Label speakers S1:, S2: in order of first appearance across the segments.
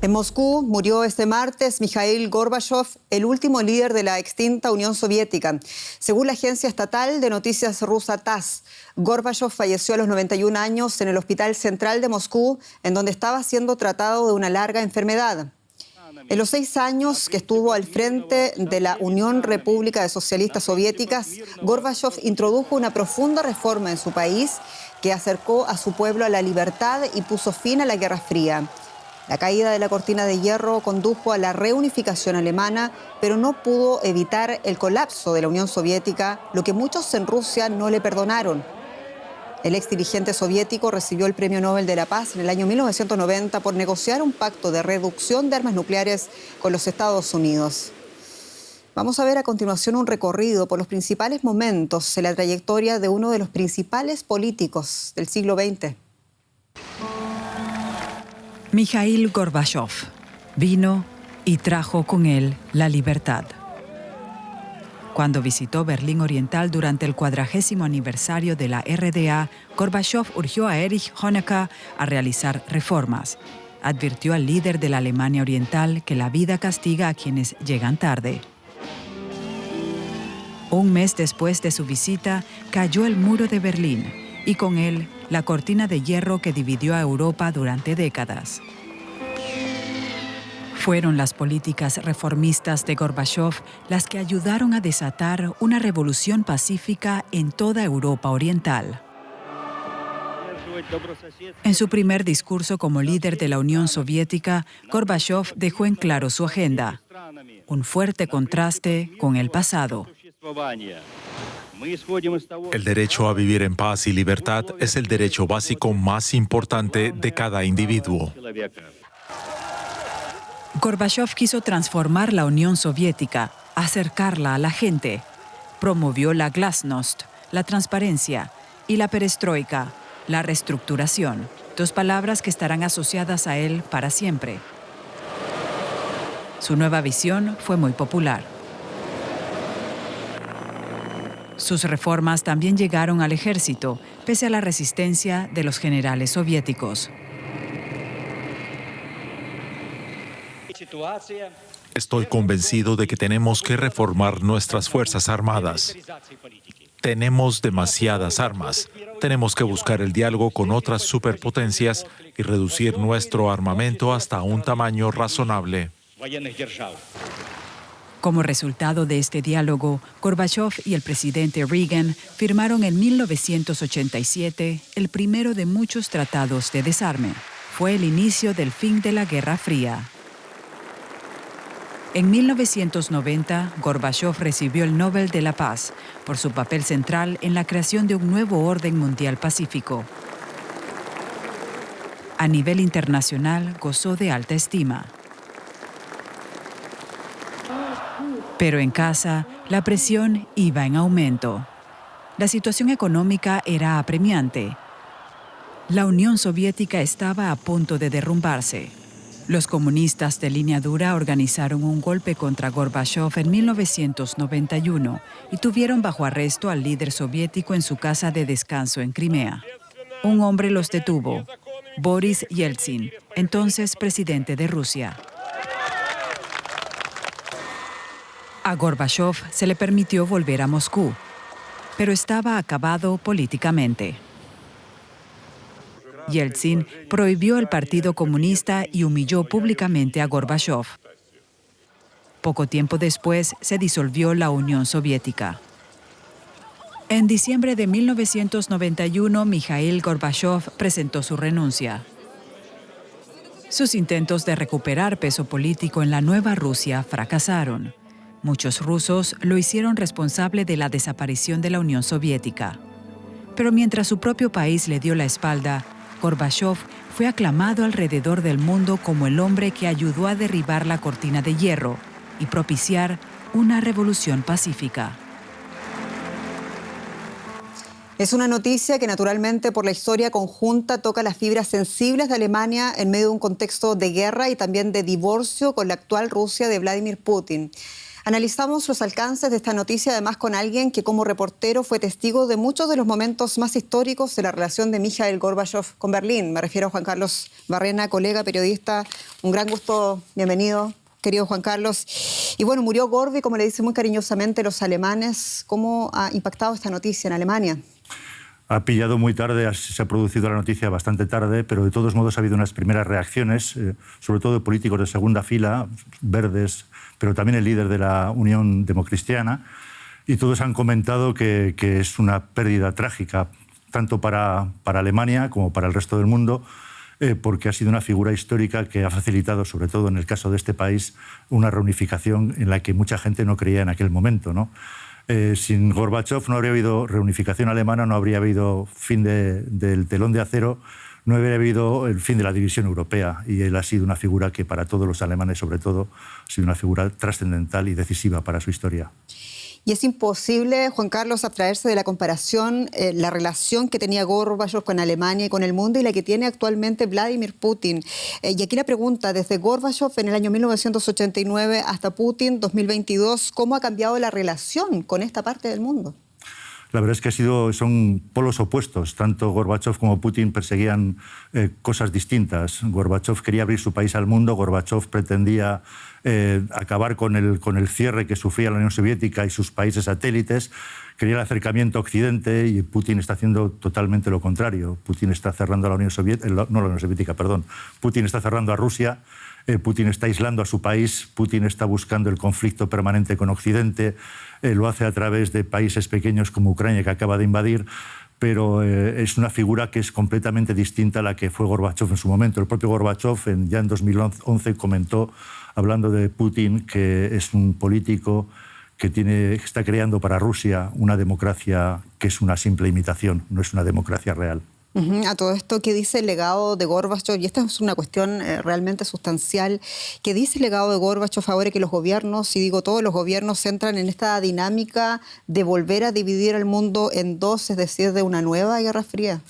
S1: En Moscú murió este martes Mikhail Gorbachov, el último líder de la extinta Unión Soviética. Según la agencia estatal de noticias rusa TASS, Gorbachov falleció a los 91 años en el Hospital Central de Moscú, en donde estaba siendo tratado de una larga enfermedad. En los 6 años que estuvo al frente de la Unión República de Socialistas Soviéticas, Gorbachov introdujo una profunda reforma en su país que acercó a su pueblo a la libertad y puso fin a la Guerra Fría. La caída de la cortina de hierro condujo a la reunificación alemana, pero no pudo evitar el colapso de la Unión Soviética, lo que muchos en Rusia no le perdonaron. El exdirigente soviético recibió el Premio Nobel de la Paz en el año 1990 por negociar un pacto de reducción de armas nucleares con los Estados Unidos. Vamos a ver a continuación un recorrido por los principales momentos en la trayectoria de uno de los principales políticos del siglo XX.
S2: Mikhail Gorbachov vino y trajo con él la libertad. Cuando visitó Berlín Oriental durante el 40º aniversario de la RDA, Gorbachov urgió a Erich Honecker a realizar reformas. Advirtió al líder de la Alemania Oriental que la vida castiga a quienes llegan tarde. Un mes después de su visita, cayó el muro de Berlín y con él la cortina de hierro que dividió a Europa durante décadas. Fueron las políticas reformistas de Gorbachov las que ayudaron a desatar una revolución pacífica en toda Europa Oriental. En su primer discurso como líder de la Unión Soviética, Gorbachov dejó en claro su agenda, un fuerte contraste con el pasado.
S3: El derecho a vivir en paz y libertad es el derecho básico más importante de cada individuo.
S2: Gorbachov quiso transformar la Unión Soviética, acercarla a la gente. Promovió la glasnost, la transparencia, y la perestroika, la reestructuración, 2 palabras que estarán asociadas a él para siempre. Su nueva visión fue muy popular. Sus reformas también llegaron al ejército, pese a la resistencia de los generales soviéticos.
S3: Estoy convencido de que tenemos que reformar nuestras Fuerzas Armadas. Tenemos demasiadas armas. Tenemos que buscar el diálogo con otras superpotencias y reducir nuestro armamento hasta un tamaño razonable.
S2: Como resultado de este diálogo, Gorbachov y el presidente Reagan firmaron en 1987 el primero de muchos tratados de desarme. Fue el inicio del fin de la Guerra Fría. En 1990, Gorbachov recibió el Nobel de la Paz por su papel central en la creación de un nuevo orden mundial pacífico. A nivel internacional, gozó de alta estima. Pero en casa, la presión iba en aumento. La situación económica era apremiante. La Unión Soviética estaba a punto de derrumbarse. Los comunistas de línea dura organizaron un golpe contra Gorbachov en 1991 y tuvieron bajo arresto al líder soviético en su casa de descanso en Crimea. Un hombre los detuvo, Boris Yeltsin, entonces presidente de Rusia. A Gorbachov se le permitió volver a Moscú, pero estaba acabado políticamente. Yeltsin prohibió el Partido Comunista y humilló públicamente a Gorbachov. Poco tiempo después se disolvió la Unión Soviética. En diciembre de 1991, Mikhail Gorbachov presentó su renuncia. Sus intentos de recuperar peso político en la nueva Rusia fracasaron. Muchos rusos lo hicieron responsable de la desaparición de la Unión Soviética. Pero mientras su propio país le dio la espalda, Gorbachov fue aclamado alrededor del mundo como el hombre que ayudó a derribar la cortina de hierro y propiciar una revolución pacífica.
S1: Es una noticia que naturalmente por la historia conjunta toca las fibras sensibles de Alemania en medio de un contexto de guerra y también de divorcio con la actual Rusia de Vladimir Putin. Analizamos los alcances de esta noticia, además con alguien que como reportero fue testigo de muchos de los momentos más históricos de la relación de Mikhail Gorbachov con Berlín. Me refiero a Juan Carlos Barrena, colega, periodista. Un gran gusto, bienvenido, querido Juan Carlos. Y bueno, murió Gorbi, como le dicen muy cariñosamente los alemanes. ¿Cómo ha impactado esta noticia en Alemania?
S4: Ha pillado muy tarde, se ha producido la noticia bastante tarde, pero de todos modos ha habido unas primeras reacciones, sobre todo de políticos de segunda fila, verdes, pero también el líder de la Unión Democristiana, y todos han comentado que es una pérdida trágica, tanto para Alemania como para el resto del mundo, porque ha sido una figura histórica que ha facilitado, sobre todo en el caso de este país, una reunificación en la que mucha gente no creía en aquel momento, ¿no? Sin Gorbachov no habría habido reunificación alemana, no habría habido fin del telón de acero, no habría habido el fin de la división europea, y él ha sido una figura que para todos los alemanes, sobre todo, ha sido una figura trascendental y decisiva para su historia.
S1: Y es imposible, Juan Carlos, abstraerse de la comparación, la relación que tenía Gorbachov con Alemania y con el mundo y la que tiene actualmente Vladimir Putin. Y aquí la pregunta, desde Gorbachov en el año 1989 hasta Putin 2022, ¿cómo ha cambiado la relación con esta parte del mundo?
S4: La verdad es que son polos opuestos. Tanto Gorbachov como Putin perseguían cosas distintas. Gorbachov quería abrir su país al mundo, Gorbachov pretendía acabar con el cierre que sufría la Unión Soviética y sus países satélites, quería el acercamiento a Occidente, y Putin está haciendo totalmente lo contrario. Putin está cerrando a la Unión Soviética, no la Unión Soviética, perdón. Putin está cerrando a Rusia, Putin está aislando a su país, Putin está buscando el conflicto permanente con Occidente, lo hace a través de países pequeños como Ucrania, que acaba de invadir, pero es una figura que es completamente distinta a la que fue Gorbachov en su momento. El propio Gorbachov ya en 2011 comentó, hablando de Putin, que es un político que está creando para Rusia una democracia que es una simple imitación, no es una democracia real.
S1: A todo esto, ¿qué dice el legado de Gorbachov? Y esta es una cuestión realmente sustancial. ¿Qué dice el legado de Gorbachov ahora que los gobiernos, y digo todos los gobiernos, entran en esta dinámica de volver a dividir el mundo en dos, es decir, de una nueva Guerra Fría?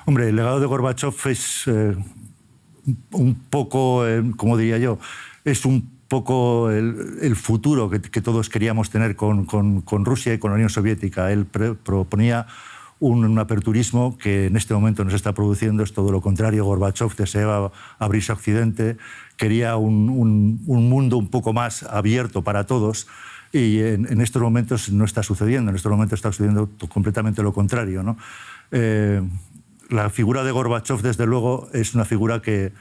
S4: Hombre, el legado de Gorbachov es un poco, ¿cómo diría yo? Es un poco el futuro que todos queríamos tener con Rusia y con la Unión Soviética. Él proponía un aperturismo que en este momento no se está produciendo, es todo lo contrario. Gorbachov deseaba abrirse a Occidente, quería un mundo un poco más abierto para todos, y en estos momentos no está sucediendo. En estos momentos está sucediendo completamente lo contrario, ¿no? La figura de Gorbachov, desde luego, es una figura que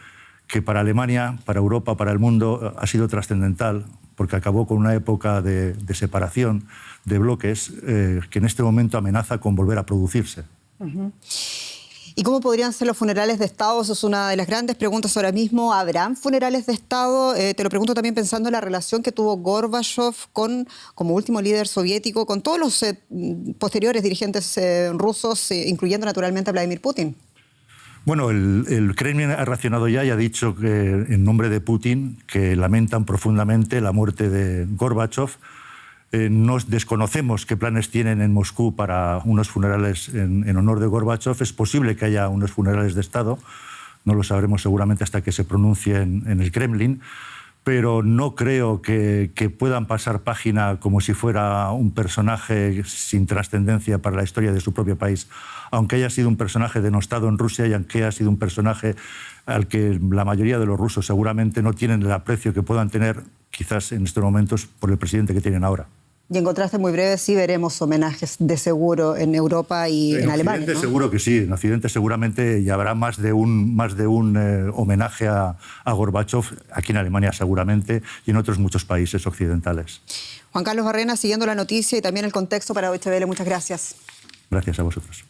S4: para Alemania, para Europa, para el mundo, ha sido trascendental, porque acabó con una época de separación, de bloques, que en este momento amenaza con volver a producirse.
S1: ¿Y cómo podrían ser los funerales de Estado? Eso es una de las grandes preguntas ahora mismo. ¿Habrán funerales de Estado? Te lo pregunto también pensando en la relación que tuvo Gorbachov como último líder soviético, con todos los posteriores dirigentes rusos, incluyendo naturalmente a Vladimir Putin.
S4: Bueno, el Kremlin ha reaccionado ya y ha dicho que, en nombre de Putin, que lamentan profundamente la muerte de Gorbachov. Nos desconocemos qué planes tienen en Moscú para unos funerales en honor de Gorbachov. Es posible que haya unos funerales de Estado, no lo sabremos seguramente hasta que se pronuncie en el Kremlin, pero no creo que puedan pasar página como si fuera un personaje sin trascendencia para la historia de su propio país, aunque haya sido un personaje denostado en Rusia y aunque haya sido un personaje al que la mayoría de los rusos seguramente no tienen el aprecio que puedan tener, quizás en estos momentos, por el presidente que tienen ahora.
S1: Y en contraste muy breve, sí veremos homenajes de seguro en Europa y en Alemania,
S4: Occidente,
S1: ¿no?
S4: Seguro que sí. En Occidente seguramente ya habrá más de un homenaje a Gorbachov, aquí en Alemania seguramente, y en otros muchos países occidentales.
S1: Juan Carlos Barrena, siguiendo la noticia y también el contexto para Deutsche Welle, muchas gracias.
S4: Gracias a vosotros.